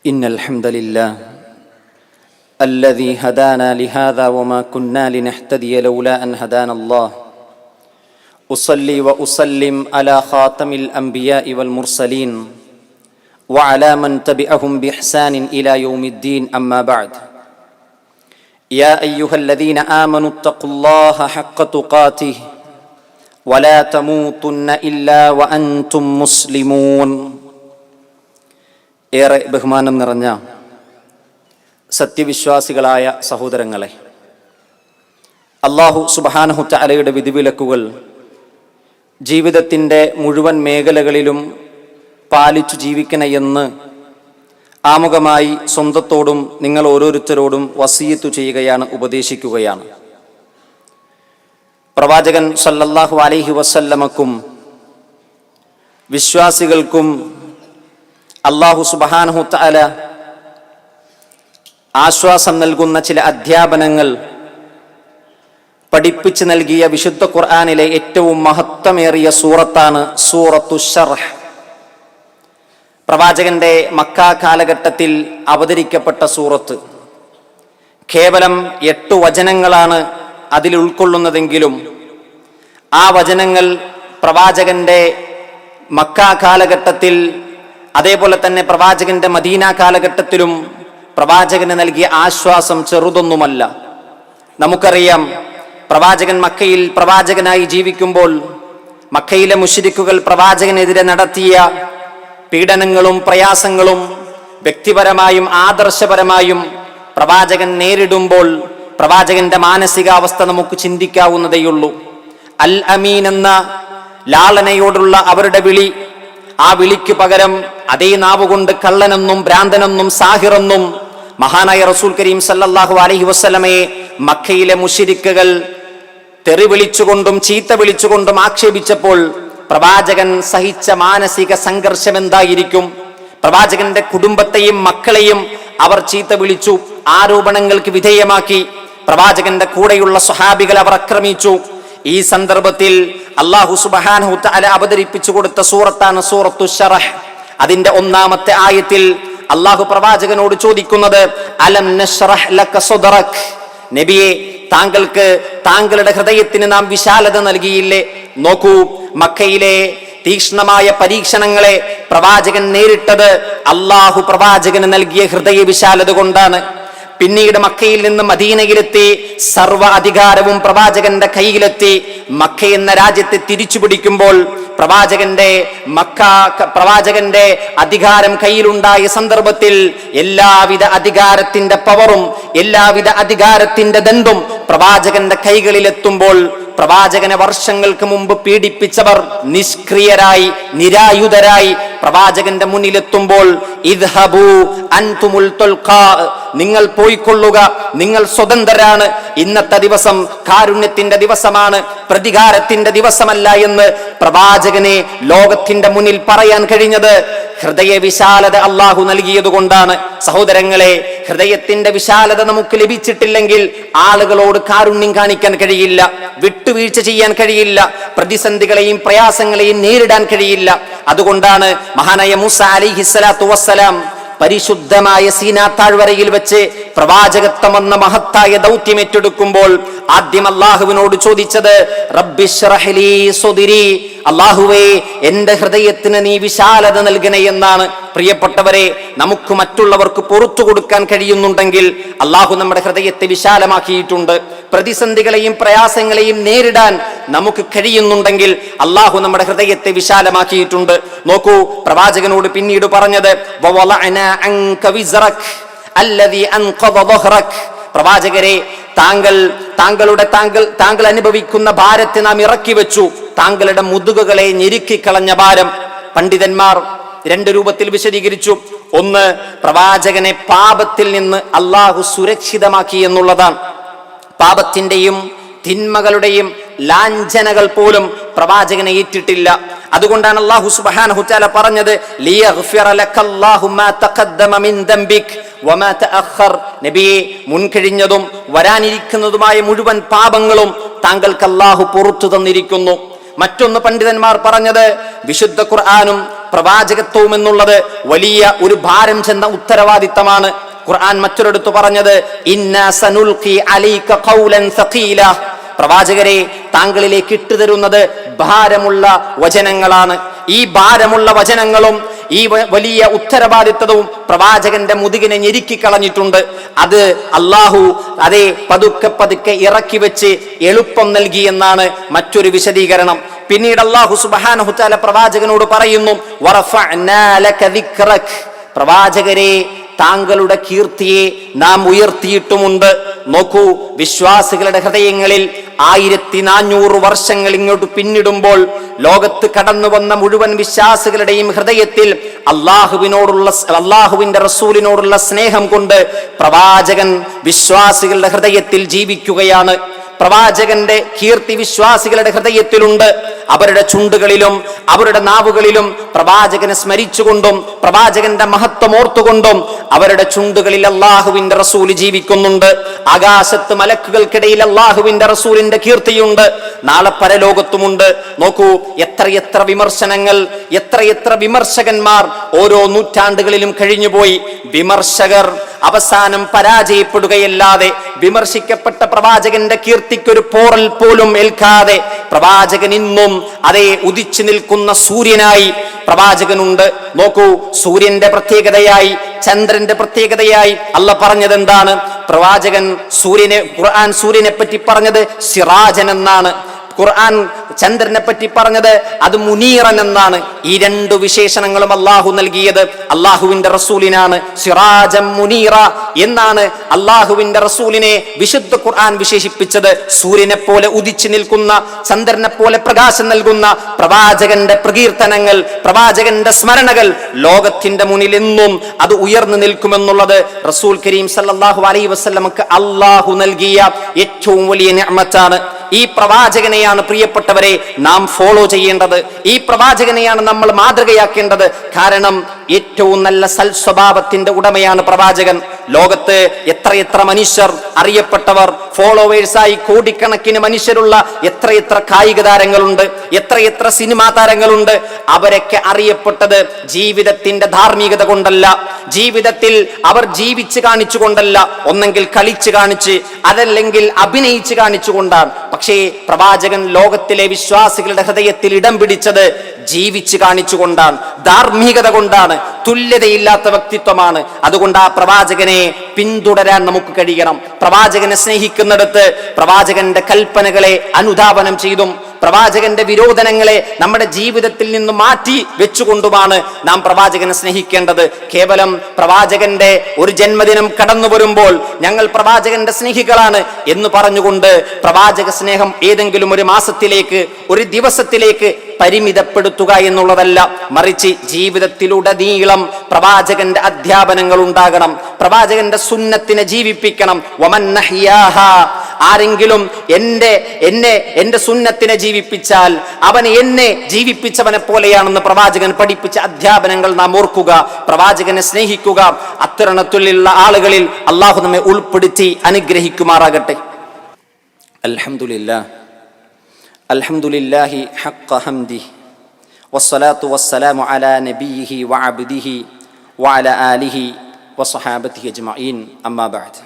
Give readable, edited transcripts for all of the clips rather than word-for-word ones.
إن الحمد لله الذي هدانا لهذا وما كنا لنهتدي لولا أن هدانا الله أصلي وأسلم على خاتم الأنبياء والمرسلين وعلى من تبعهم بإحسان إلى يوم الدين أما بعد يا أيها الذين آمنوا اتقوا الله حق تقاته ولا تموتن إلا وأنتم مسلمون. ഏറെ ബഹുമാനം നിറഞ്ഞ സത്യവിശ്വാസികളായ സഹോദരങ്ങളെ, അല്ലാഹു സുബ്ഹാനഹു തആലയുടെ വിധിവിലക്കുകൾ ജീവിതത്തിൻ്റെ മുഴുവൻ മേഖലകളിലും പാലിച്ചു ജീവിക്കണമെന്ന് ആമുഖമായി സ്വന്തത്തോടും നിങ്ങൾ ഓരോരുത്തരോടും വസിയത്ത് ചെയ്യുകയാണ്, ഉപദേശിക്കുകയാണ്. പ്രവാചകൻ സല്ലല്ലാഹു അലൈഹി വസല്ലമക്കും വിശ്വാസികൾക്കും അല്ലാഹു സുബ്ഹാനഹു തആല ആശ്വാസം നൽകുന്ന ചില അധ്യാപനങ്ങൾ പഠിപ്പിച്ചു നൽകിയ വിശുദ്ധ ഖുർആനിലെ ഏറ്റവും മഹത്വമേറിയ സൂറത്താണ് സൂറത്തു ശർഹ്. പ്രവാചകന്റെ മക്ക കാലഘട്ടത്തിൽ അവതരിക്കപ്പെട്ട സൂറത്ത്. കേവലം 8 വചനങ്ങളാണ് അതിൽ ഉൾക്കൊള്ളുന്നതെങ്കിലും ആ വചനങ്ങൾ പ്രവാചകന്റെ മക്ക കാലഘട്ടത്തിൽ, അതേപോലെ തന്നെ പ്രവാചകന്റെ മദീന കാലഘട്ടത്തിലും പ്രവാചകന് നൽകിയ ആശ്വാസം ചെറുതൊന്നുമല്ല. നമുക്കറിയാം, പ്രവാചകൻ മക്കയിൽ പ്രവാചകനായി ജീവിക്കുമ്പോൾ മക്കയിലെ മുശ്രിക്കുകൾ പ്രവാചകനെതിരെ നടത്തിയ പീഡനങ്ങളും പ്രയാസങ്ങളും വ്യക്തിപരമായും ആദർശപരമായും പ്രവാചകൻ നേരിടുമ്പോൾ പ്രവാചകന്റെ മാനസികാവസ്ഥ നമുക്ക് ചിന്തിക്കാവുന്നതേയുള്ളൂ. അൽ അമീൻ എന്ന ലാളനയോടുള്ള അവരുടെ വിളി, ആ വിളിക്ക് പകരം അതേ നാവുകൊണ്ട് കള്ളനെന്നും ഭ്രാന്തനെന്നും സാഹിറെന്നും മഹാനായ റസൂൽ കരീം സല്ലല്ലാഹു അലൈഹി വസല്ലമയെ മക്കയിലെ മുശ്രിക്കുകൾ തെറി വിളിച്ചുകൊണ്ടും ചീത്ത വിളിച്ചുകൊണ്ടും ആക്ഷേപിച്ചപ്പോൾ പ്രവാചകൻ സഹിച്ച മാനസിക സംഘർഷം എന്തായിരിക്കും? പ്രവാചകന്റെ കുടുംബത്തെയും മക്കളെയും അവർ ചീത്ത വിളിച്ചു, ആരോപണങ്ങൾക്ക് വിധേയമാക്കി. പ്രവാചകന്റെ കൂടെയുള്ള സ്വഹാബികൾ അവർ ആക്രമിച്ചു. ഈ സന്ദർഭത്തിൽ അല്ലാഹു സുബ്ഹാനഹു തആല അവതരിപ്പിച്ചു കൊടുത്ത സൂറത്താണ് സൂറത്തു ശർഹ്. അതിന്റെ 1-ാമത്തെ ആയത്തിൽ അല്ലാഹു പ്രവാചകനോട് ചോദിക്കുന്നത്, അലം നശ്റഹ് ലക സദ്റക്, നബിയെ, താങ്കൾക്ക് താങ്കളുടെ ഹൃദയത്തിന് നാം വിശാലത നൽകിയില്ലേ? നോക്കൂ, മക്കയിലെ തീക്ഷ്ണമായ പരീക്ഷണങ്ങളെ പ്രവാചകൻ നേരിട്ടത് അല്ലാഹു പ്രവാചകന് നൽകിയ ഹൃദയ വിശാലത കൊണ്ടാണ്. പിന്നീട് മക്കയിൽ നിന്ന് മദീനയിലെത്തി, സർവ്വ അധികാരവും പ്രവാചകന്റെ കയ്യിലെത്തി. മക്ക എന്ന രാജ്യത്തെ തിരിച്ചു പിടിക്കുമ്പോൾ പ്രവാചകന്റെ അധികാരം കയ്യിലുണ്ടായ സന്ദർഭത്തിൽ എല്ലാവിധ അധികാരത്തിന്റെ പവറും എല്ലാവിധ അധികാരത്തിന്റെ ദണ്ഡും പ്രവാചകന്റെ കൈകളിലെത്തുമ്പോൾ പ്രവാചകനെ വർഷങ്ങൾക്ക് മുമ്പ് പീഡിപ്പിച്ചവർ നിഷ്ക്രിയരായി, നിരായുധരായി പ്രവാചകന്റെ മുന്നിലെത്തുമ്പോൾ ഇദ്ഹബൂ അൻതുമുൽ തുൽഖാ, നിങ്ങൾ പോയിക്കൊള്ളുക, നിങ്ങൾ സ്വതന്ത്രരാണ്. ഇന്നത്തെ ദിവസം കാരുണ്യത്തിന്റെ ദിവസമാണ്, പ്രതികാരത്തിന്റെ ദിവസമല്ല എന്ന് പ്രവാചകനെ ലോകത്തിന്റെ മുന്നിൽ പറയാൻ കഴിഞ്ഞത് ഹൃദയ വിശാലത അല്ലാഹു നൽകിയത് കൊണ്ടാണ്. സഹോദരങ്ങളെ, ഹൃദയത്തിന്റെ വിശാലത നമുക്ക് ലഭിച്ചിട്ടില്ലെങ്കിൽ ആളുകളോട് കാരുണ്യം കാണിക്കാൻ കഴിയില്ല, വിട്ടുവീഴ്ച ചെയ്യാൻ കഴിയില്ല, പ്രതിസന്ധികളെയും പ്രയാസങ്ങളെയും നേരിടാൻ കഴിയില്ല. അതുകൊണ്ടാണ് മഹാനായ മൂസ അലൈഹിസ്സലാത്തു വസ്സലാം പരിശുദ്ധമായ സീനാ താഴ്വരയിൽ വെച്ച് പ്രവാചകത്വം എന്ന മഹത്തായ ദൗത്യം ഏറ്റെടുക്കുമ്പോൾ ആദ്യം അല്ലാഹുവിനോട് ചോദിച്ചത് റബ്ബിശ്റഹ് ലീ സദ്രി, അല്ലാഹുവേ, എന്റെ ഹൃദയത്തിന് നീ വിശാലത നൽകണേ എന്നാണ്. പ്രിയപ്പെട്ടവരെ, നമുക്ക് മറ്റുള്ളവർക്ക് പുറത്തു കൊടുക്കാൻ കഴിയുന്നുണ്ടെങ്കിൽ അല്ലാഹു നമ്മുടെ ഹൃദയത്തെ വിശാലമാക്കിയിട്ടുണ്ട്. പ്രതിസന്ധികളെയും പ്രയാസങ്ങളെയും നേരിടാൻ നമുക്ക് കഴിയുന്നുണ്ടെങ്കിൽ അല്ലാഹു നമ്മുടെ ഹൃദയത്തെ വിശാലമാക്കിയിട്ടുണ്ട്. നോക്കൂ, പ്രവാചകനോട് പിന്നീട് പറഞ്ഞത് വവളഅനാ അൻക വിസ്റക് അല്ലദീ അൻഖദ ദഹ്റക്, പ്രവാചകരെ, താങ്കൾ അനുഭവിക്കുന്ന ഭാരത്തെ നാം ഇറക്കി വെച്ചു, താങ്കളുടെ മുതുകുകളെ ഞെരുക്കിക്കളഞ്ഞ ഭാരം. പണ്ഡിതന്മാർ 2 രൂപത്തിൽ വിശദീകരിച്ചു. ഒന്ന്, പ്രവാചകനെ പാപത്തിൽ നിന്ന് അല്ലാഹു സുരക്ഷിതമാക്കി എന്നുള്ളതാണ്. പാപത്തിന്റെയും തിന്മകളുടെയും ലാഞ്ചനകൾ പോലും പ്രവാചകനെ ഏറ്റിട്ടില്ല. അതുകൊണ്ടാണ് അല്ലാഹു സുബ്ഹാനഹു തആല പറഞ്ഞത് ലിയഗ്ഫിറ ലക്കല്ലാഹു മാ തഖദ്ദമ മിൻ ദംബിക് വമാ തഅഖർ, നബിയെ, മുൻകഴിഞ്ഞതും വരാനിരിക്കുന്നതുമായ മുഴുവൻ പാപങ്ങളും താങ്കൾക്ക് അല്ലാഹു പുറത്തു തന്നിരിക്കുന്നു. മറ്റൊന്ന് പണ്ഡിതന്മാർ പറഞ്ഞത് വിശുദ്ധ ഖുർആനും പ്രവാചകത്വവും എന്നുള്ളത് വലിയ ഒരു ഭാരം ചെന്ന ഉത്തരവാദിത്തമാണ്. ഖുർആൻ മറ്റൊരിടത്ത് പറഞ്ഞത് ഇന്നാ സനുൽഖി അലൈക ഖൗലൻ സഖീല, പ്രവാചകരെ താങ്കളിലേക്ക് ഇട്ടുതരുന്നത് ഭാരമുള്ള വചനങ്ങളാണ്. ഈ ഭാരമുള്ള വചനങ്ങളും ഈ വലിയ ഉത്തരവാദിത്തവും പ്രവാചകന്റെ മുതുകിനെ ഞെരുക്കി കളഞ്ഞിട്ടുണ്ട്. അത് അള്ളാഹു പതുക്കെ പതുക്കെ ഇറക്കി വെച്ച് എളുപ്പം നൽകി എന്നാണ് മറ്റൊരു വിശദീകരണം. പിന്നീട് അള്ളാഹു സുബ്ഹാനഹു തആല പ്രവാചകനോട് പറയുന്നു, വറഫഅനാ ലക ദിക്റക, പ്രവാചകരെ താങ്കളുടെ കീർത്തിയെ നാം ഉയർത്തിയിട്ടുമുണ്ട്. നോക്കൂ, വിശ്വാസികളുടെ ഹൃദയങ്ങളിൽ 1400 വർഷങ്ങൾ ഇങ്ങോട്ട് പിന്നിടുമ്പോൾ ലോകത്ത് കടന്നു വന്ന മുഴുവൻ വിശ്വാസികളുടെയും ഹൃദയത്തിൽ അള്ളാഹുവിന്റെ റസൂലിനോടുള്ള സ്നേഹം കൊണ്ട് പ്രവാചകൻ വിശ്വാസികളുടെ ഹൃദയത്തിൽ ജീവിക്കുകയാണ്. പ്രവാചകന്റെ കീർത്തി വിശ്വാസികളുടെ ഹൃദയത്തിലുണ്ട്. അവരുടെ ചുണ്ടുകളിലും അവരുടെ നാവുകളിലും പ്രവാചകനെ സ്മരിച്ചുകൊണ്ടും പ്രവാചകന്റെ മഹത്വം ഓർത്തുകൊണ്ടും അവരുടെ ചുണ്ടുകളിൽ അള്ളാഹുവിന്റെ റസൂൽ ജീവിക്കുന്നുണ്ട്. ആകാശത്ത് മലക്കുകൾക്കിടയിൽ അള്ളാഹുവിന്റെ റസൂലിന്റെ കീർത്തിയുണ്ട്. നാളെ പരലോകത്തുമുണ്ട്. നോക്കൂ, എത്രയെത്ര വിമർശനങ്ങൾ, എത്രയെത്ര വിമർശകന്മാർ ഓരോ നൂറ്റാണ്ടുകളിലും കഴിഞ്ഞുപോയി. വിമർശകർ അവസാനം പരാജയപ്പെടുകയല്ലാതെ വിമർശിക്കപ്പെട്ട പ്രവാചകന്റെ കീർത്തിക്കൊരു പോറൽ പോലും ഏൽക്കാതെ പ്രവാചകൻ ഇന്നും ഉദിച്ചു നിൽക്കുന്ന സൂര്യനായി പ്രവാചകനുണ്ട്. നോക്കൂ, സൂര്യന്റെ പ്രത്യേകതയായി ചന്ദ്രന്റെ പ്രത്യേകതയായി അല്ലാഹ് പറഞ്ഞത് എന്താണ്? പ്രവാചകൻ ഖുർആൻ സൂര്യനെ പറ്റി പറഞ്ഞത് സിറാജൻ എന്നാണ്. ഖുർആൻ ചന്ദ്രനെ പറ്റി പറഞ്ഞത് അത് മുനീറൻ എന്നാണ്. ഈ രണ്ടു വിശേഷണങ്ങളും അള്ളാഹു നൽകിയത് അള്ളാഹുവിന്റെ റസൂലിനാണ്. സിറാജം മുനീറ എന്നാണ് അള്ളാഹുവിന്റെ റസൂലിനെ വിശുദ്ധ ഖുർആൻ വിശേഷിപ്പിച്ചത്. സൂര്യനെ പോലെ ഉദിച്ചു നിൽക്കുന്ന, ചന്ദ്രനെ പോലെ പ്രകാശം നൽകുന്ന പ്രവാചകന്റെ പ്രകീർത്തനങ്ങൾ, പ്രവാചകന്റെ സ്മരണകൾ ലോകത്തിന്റെ മുന്നിൽ എന്നും അത് ഉയർന്നു നിൽക്കുമെന്നുള്ളത് റസൂൽ കരീം സല്ലല്ലാഹു അലൈഹി വസല്ലമക്ക് അള്ളാഹു നൽകിയ ഏറ്റവും വലിയ നിഅമത്താണ്. ഈ പ്രവാചകനെയാണ് പ്രിയപ്പെട്ടവരെ നാം ഫോളോ ചെയ്യേണ്ടത്. ഈ പ്രവാചകനെയാണ് നമ്മൾ മാതൃകയാക്കേണ്ടത്. കാരണം ഏറ്റവും നല്ല സൽസ്വഭാവത്തിന്റെ ഉടമയാണ് പ്രവാചകൻ. ലോകത്ത് എത്രയെത്ര മനുഷ്യർ, അറിയപ്പെട്ടവർ, ഫോളോവേഴ്സായി കോടിക്കണക്കിന് മനുഷ്യരുള്ള എത്രയെത്ര കായിക താരങ്ങളുണ്ട്, എത്രയെത്ര സിനിമാ താരങ്ങളുണ്ട്. അവരൊക്കെ അറിയപ്പെട്ടത് ജീവിതത്തിന്റെ ധാർമ്മികത കൊണ്ടല്ല, ജീവിതത്തിൽ അവർ ജീവിച്ച് കാണിച്ചുകൊണ്ടല്ല, ഒന്നെങ്കിൽ കളിച്ച് കാണിച്ച്, അതല്ലെങ്കിൽ അഭിനയിച്ച് കാണിച്ചുകൊണ്ടാണ്. പക്ഷേ പ്രവാചകൻ ലോകത്തിലെ വിശ്വാസികളുടെ ഹൃദയത്തിൽ ഇടം പിടിച്ചത് ജീവിച്ച് കാണിച്ചുകൊണ്ടാണ്, ധാർമ്മികത കൊണ്ടാണ്, തുല്യതയില്ലാത്ത വ്യക്തിത്വമാണ്. അതുകൊണ്ട് ആ പ്രവാചകനെ പിന്തുടരാൻ നമുക്ക് കഴിയണം. പ്രവാചകനെ സ്നേഹിക്കുന്നിടത്ത് പ്രവാചകന്റെ കൽപ്പനകളെ അനുധാവനം ചെയ്തും പ്രവാചകന്റെ വിരോധനങ്ങളെ നമ്മുടെ ജീവിതത്തിൽ നിന്ന് മാറ്റി വെച്ചുകൊണ്ടുമാണ് നാം പ്രവാചകനെ സ്നേഹിക്കേണ്ടത്. കേവലം പ്രവാചകന്റെ ഒരു ജന്മദിനം കടന്നു വരുമ്പോൾ ഞങ്ങൾ പ്രവാചകന്റെ സ്നേഹികളാണ് എന്ന് പറഞ്ഞുകൊണ്ട് പ്രവാചക സ്നേഹം ഏതെങ്കിലും ഒരു മാസത്തിലേക്ക്, ഒരു ദിവസത്തിലേക്ക് പരിമിതപ്പെടുത്തുക എന്നുള്ളതല്ല. മറിച്ച് ജീവിതത്തിലുടനീളം പ്രവാചകന്റെ അധ്യാപനങ്ങൾ ഉണ്ടാകണം. പ്രവാചകന്റെ സുന്നത്തിനെ ജീവിപ്പിക്കണം. വമൻ നഹ്യാഹ, ആരെങ്കിലും എന്റെ സുന്നത്തിനെ ജീവിപ്പിച്ചാൽ അവൻ എന്നെ ജീവിപ്പിച്ചവനെ പോലെയാണെന്ന് പ്രവാചകൻ പഠിപ്പിച്ച അധ്യാപനങ്ങൾ നാം ഓർക്കുക. പ്രവാചകനെ സ്നേഹിക്കുക. അത്തരണത്തിലുള്ള ആളുകളിൽ അള്ളാഹു നമ്മെ ഉൾപ്പെടുത്തി അനുഗ്രഹിക്കുമാറാകട്ടെ. അൽഹംദുലില്ലാഹ് അൽഹംദുലില്ലാഹി ഹഖ്ഖ ഹംദിഹി വസ്സലാത്തു വസ്സലാമു അലാ നബിയിഹി വഅബ്ദിഹി വഅലാ ആലിഹി വസ്സഹാബത്തിഹി അജ്മഈൻ. അമ്മാ ബഅദ്.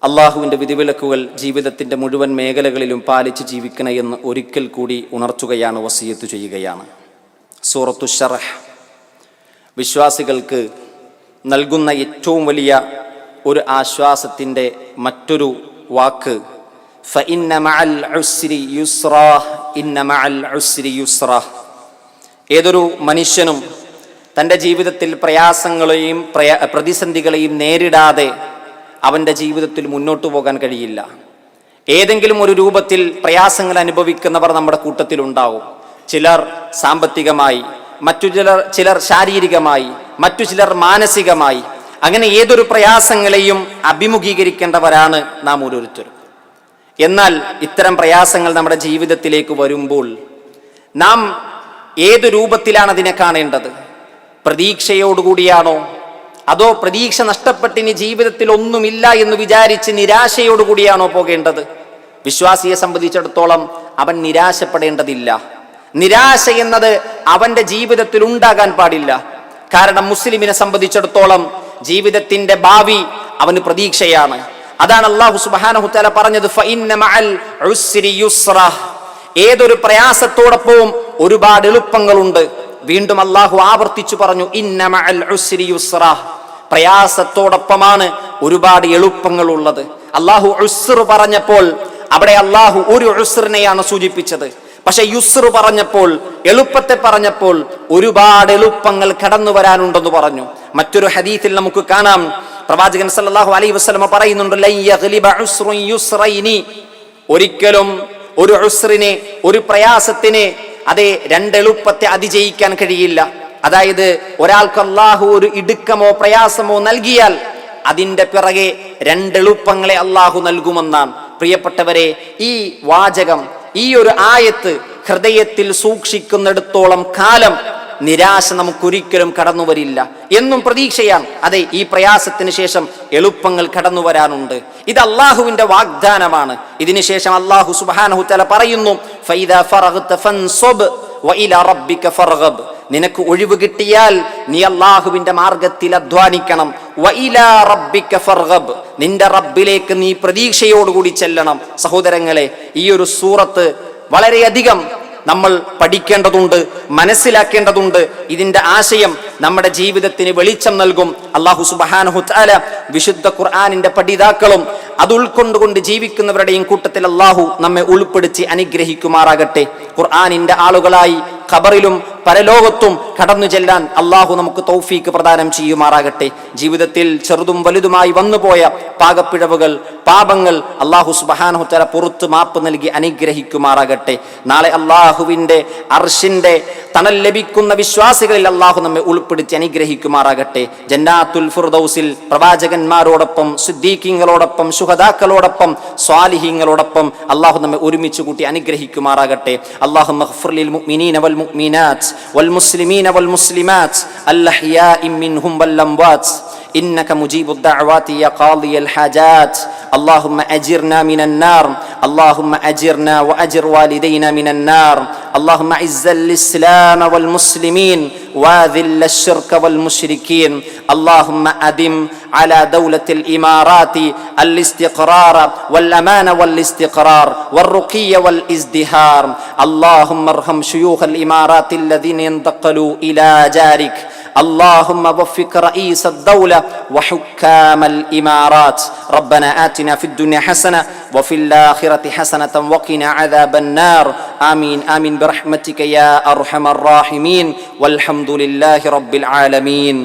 അള്ളാഹുവിൻ്റെ വിധിവിലക്കുകൾ ജീവിതത്തിൻ്റെ മുഴുവൻ മേഖലകളിലും പാലിച്ച് ജീവിക്കണമെന്ന് ഒരിക്കൽ കൂടി ഉണർത്തുകയാണ്, വസിയത്ത് ചെയ്യുകയാണ്. സൂറത്തു ശറഹ് വിശ്വാസികൾക്ക് നൽകുന്ന ഏറ്റവും വലിയ ഒരു ആശ്വാസത്തിൻ്റെ മറ്റൊരു വാക്ക് ഫഇന്ന മഅൽ ഉസ്രി യുസ്റാ, ഇന്ന മഅൽ ഉസ്രി യുസ്റാ. ഏതൊരു മനുഷ്യനും തൻ്റെ ജീവിതത്തിൽ പ്രയാസങ്ങളെയും പ്രതിസന്ധികളെയും നേരിടാതെ അവൻ്റെ ജീവിതത്തിൽ മുന്നോട്ട് പോകാൻ കഴിയില്ല. ഏതെങ്കിലും ഒരു രൂപത്തിൽ പ്രയാസങ്ങൾ അനുഭവിക്കുന്നവർ നമ്മുടെ കൂട്ടത്തിലുണ്ടാവും. ചിലർ സാമ്പത്തികമായി, ചിലർ ശാരീരികമായി, മറ്റു ചിലർ മാനസികമായി. അങ്ങനെ ഏതൊരു പ്രയാസങ്ങളെയും അഭിമുഖീകരിക്കേണ്ടവരാണ് നാം ഓരോരുത്തരും. എന്നാൽ ഇത്തരം പ്രയാസങ്ങൾ നമ്മുടെ ജീവിതത്തിലേക്ക് വരുമ്പോൾ നാം ഏതു രൂപത്തിലാണ് അതിനെ കാണേണ്ടത്? പ്രതീക്ഷയോടുകൂടിയാണോ, അതോ പ്രതീക്ഷ നഷ്ടപ്പെട്ടിനി ജീവിതത്തിൽ ഒന്നുമില്ല എന്ന് വിചാരിച്ച് നിരാശയോടുകൂടിയാണോ പോകേണ്ടത്? വിശ്വാസിയെ സംബന്ധിച്ചിടത്തോളം അവൻ നിരാശപ്പെടേണ്ടതില്ല. നിരാശ എന്നത് അവന്റെ ജീവിതത്തിൽ ഉണ്ടാകാൻ പാടില്ല. കാരണം മുസ്ലിമിനെ സംബന്ധിച്ചിടത്തോളം ജീവിതത്തിന്റെ ഭാവി അവന് പ്രതീക്ഷയാണ്. അതാണ് അല്ലാഹു സുബ്ഹാനഹു തആല പറഞ്ഞത്, ഫഇന്ന മഅൽ ഉസ്രി യുസ്റ. ഏതൊരു പ്രയാസത്തോടൊപ്പവും ഒരുപാട് എളുപ്പങ്ങളുണ്ട്. വീണ്ടും അല്ലാഹു ആവർത്തിച്ചു പറഞ്ഞു, ഇന്ന മഅൽ ഉസ്രി യുസ്റ. പ്രയാസത്തോടൊപ്പമാണ് ഒരുപാട് എളുപ്പങ്ങൾ ഉള്ളത്. അല്ലാഹു ഉസ്ർ പറഞ്ഞപ്പോൾ അവിടെ അല്ലാഹു ഒരു ഉസ്റിനെയാണ് സൂചിപ്പിച്ചത്. പക്ഷെ യുസ്ർ പറഞ്ഞപ്പോൾ, എളുപ്പത്തെ പറഞ്ഞപ്പോൾ ഒരുപാട് എളുപ്പങ്ങൾ കടന്നു വരാനുണ്ടെന്ന് പറഞ്ഞു. മറ്റൊരു ഹദീസിൽ നമുക്ക് കാണാം, പ്രവാചകൻ സല്ലല്ലാഹു അലൈഹി വസല്ലം പറയുന്നുണ്ട്, ലൻ യഗ്ലിബ ഉസ്റുൻ യുസ്റൈനി. ഒരിക്കലും ഒരു ഉസ്റിനെ, ഒരു പ്രയാസത്തിനെ, അതേ രണ്ടെളുപ്പത്തെ അതിജയിക്കാൻ കഴിയില്ല. അതായത് ഒരാൾക്ക് അല്ലാഹു ഒരു ഇടുക്കമോ പ്രയാസമോ നൽകിയാൽ അതിന്റെ പിറകെ രണ്ടെളുപ്പങ്ങളെ അല്ലാഹു നൽകുമെന്നാണ്. പ്രിയപ്പെട്ടവരെ, ഈ വാചകം, ഈ ഒരു ആയത്ത് ഹൃദയത്തിൽ സൂക്ഷിക്കുന്നിടത്തോളം കാലം നിരാശ നമുക്കൊരിക്കലും കടന്നു വരില്ല. എന്നും പ്രതീക്ഷയാണ്. അതെ, ഈ പ്രയാസത്തിന് ശേഷം എളുപ്പങ്ങൾ കടന്നു വരാനുണ്ട്. ഇത് അള്ളാഹുവിന്റെ വാഗ്ദാനമാണ്. ഇതിനുശേഷം അല്ലാഹു സുബ്ഹാനഹു തആല പറയുന്നു, ഫൈദാ ഫറഗ്ത ഫൻസബ് വഇലാ റബ്ബിക ഫർഗബ്. നിനക്ക് ഒഴിവ് കിട്ടിയാൽ നീ അല്ലാഹുവിന്റെ മാർഗത്തിൽ അധ്വാനിക്കണം. വഇലാ റബ്ബിക ഫർഗബ്. നിന്റെ റബ്ബിലേക്ക് നീ പ്രതീക്ഷയോടുകൂടി ചെല്ലണം. സഹോദരങ്ങളെ, ഈ ഒരു സൂറത്ത് വളരെയധികം നമ്മൾ പഠിക്കേണ്ടതുണ്ട്, മനസ്സിലാക്കേണ്ടതുണ്ട്. ഇതിന്റെ ആശയം നമ്മുടെ ജീവിതത്തിന് വെളിച്ചം നൽകും. അല്ലാഹു സുബ്ഹാനഹു തആല വിശുദ്ധ ഖുർആനിന്റെ പഠിതാക്കളും അത് ഉൾക്കൊണ്ടുകൊണ്ട് ജീവിക്കുന്നവരുടെയും കൂട്ടത്തിൽ അല്ലാഹു നമ്മെ ഉൾപ്പെടുത്തി അനുഗ്രഹിക്കുമാറാകട്ടെ. ഖുർആനിന്റെ ആളുകളായി ഖബറിലും പരലോകത്തും കടന്നു ചെല്ലാൻ അല്ലാഹു നമുക്ക് തൗഫീക്ക് പ്രദാനം ചെയ്യുമാറാകട്ടെ. ജീവിതത്തിൽ ചെറുതും വലുതുമായി വന്നുപോയ പാകപ്പിഴവുകൾ, പാപങ്ങൾ അല്ലാഹു സുബ്ഹാനഹു തആല പുറത്ത് മാപ്പ് നൽകി അനുഗ്രഹിക്കുമാറാകട്ടെ. നാളെ അല്ലാഹുവിന്റെ അർശിന്റെ തണൽ ലഭിക്കുന്ന വിശ്വാസികളിൽ അല്ലാഹു നമ്മെ ഉൾപ്പെടുത്തി അനുഗ്രഹിക്കുമാറാകട്ടെ. ജന്നാത്തുൽ ഫിർദൗസിൽ പ്രവാചകന്മാരോടൊപ്പം, സിദ്ദീഖീങ്ങളോടൊപ്പം, ശുഹദാക്കളോടൊപ്പം, സ്വാലിഹീങ്ങളോടൊപ്പം അല്ലാഹു നമ്മെ ഒരുമിച്ച് കൂട്ടി അനുഗ്രഹിക്കുമാറാകട്ടെ. അല്ലാഹുമ്മ ഗ്ഫിർ ലിൽ മുഅ്മിനീന വൽ മുഅ്മിനാത്ത് വൽ മുസ്ലിമീന വൽ മുസ്ലിമാത്ത് അൽ അഹ്യാഇ മിൻഹും വൽ അംവാത്ത് إنك مجيب الدعوات يا قاضي الحاجات. اللهم أجرنا من النار، اللهم أجرنا وأجر والدينا من النار. اللهم أعز الإسلام والمسلمين وأذل الشرك والمشركين. اللهم أدم على دولة الإمارات الاستقرار والأمان والاستقرار والرقي والازدهار. اللهم ارحم شيوخ الإمارات الذين انتقلوا إلى جارك. اللهم وفق رئيس الدولة وحكام الإمارات. ربنا آتنا في الدنيا حسنة وفي الآخرة حسنة وقنا عذاب النار. آمين آمين برحمتك يا أرحم الراحمين والحمد لله رب العالمين.